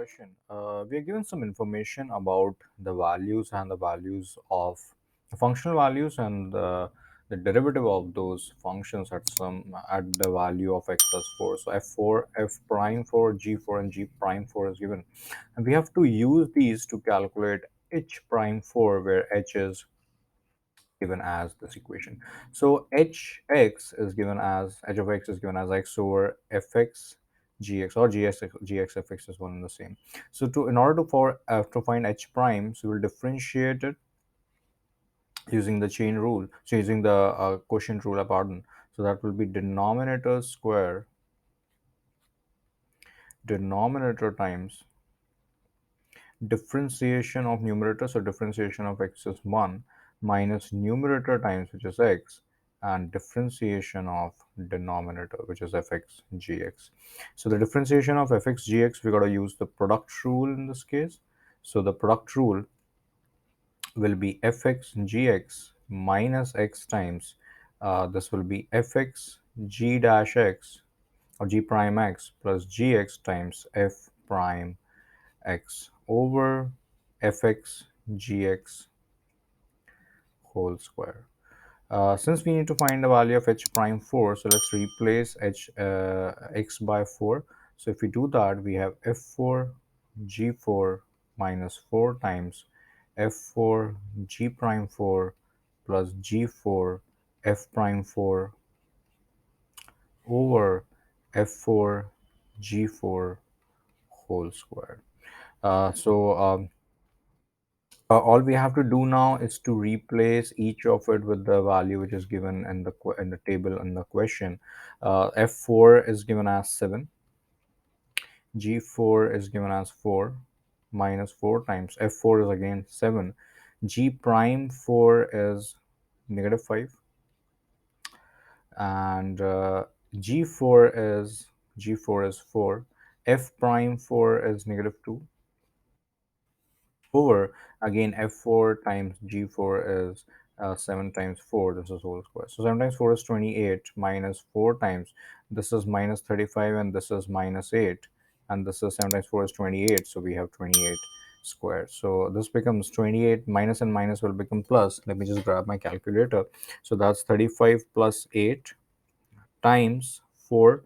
question. We are given some information about the values and the values of the functional values and the derivative of those functions at the value of x plus 4. So f4, f prime 4, g4, and g prime 4 is given. And we have to use these to calculate h prime 4, where h is given as this equation. So hx is given as h of x is given as x over fx gx, or gx fx is one and the same. So in order to find h prime, so we'll differentiate it using the chain rule. So using the quotient rule, pardon. So that will be denominator square, denominator times differentiation of numerator, so differentiation of x is 1, minus numerator times, which is x, and differentiation of denominator, which is fx gx. So the differentiation of fx gx, we got to use the product rule in this case. So the product rule will be fx gx minus x times, this will be fx g dash x, or g prime x, plus gx times f prime x over fx gx whole square. Since we need to find the value of h prime 4, so let's replace x by 4. So if we do that, we have f4 g4 minus 4 times f4 g prime 4 plus g4 f prime 4 over f4 g4 whole square. All we have to do now is to replace each of it with the value which is given in the table in the question. F4 is given as 7, G4 is given as 4, minus 4 times F4 is again 7, G prime 4 is negative 5, and G4 is 4, F prime 4 is negative 2, over again f4 times g4 is 7 times 4, this is whole square. So 7 times 4 is 28, minus 4 times this is minus 35, and this is minus 8, and this is 7 times 4 is 28, so we have 28 squared. So this becomes 28, minus and minus will become plus. Let me just grab my calculator. So that's 35 plus 8 times 4,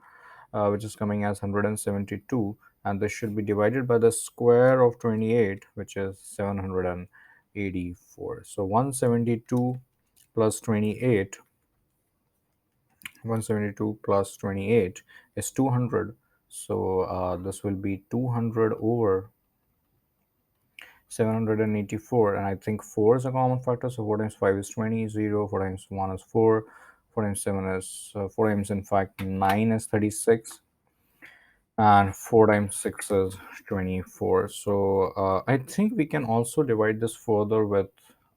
which is coming as 172, and this should be divided by the square of 28, which is 784. So 172 plus 28, 172 plus 28 is 200. So this will be 200 over 784, and I think 4 is a common factor, so 4 times 5 is 20, 0, 4 times 1 is 4, 4 times 7 is 4 times in fact 9 is 36, and 4 times 6 is 24. So I think we can also divide this further with,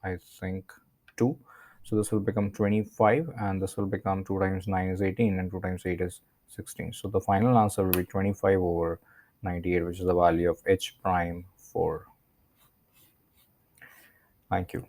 I think, 2. So this will become 25, and this will become 2 times 9 is 18, and 2 times 8 is 16. So the final answer will be 25 over 98, which is the value of h prime 4. Thank you.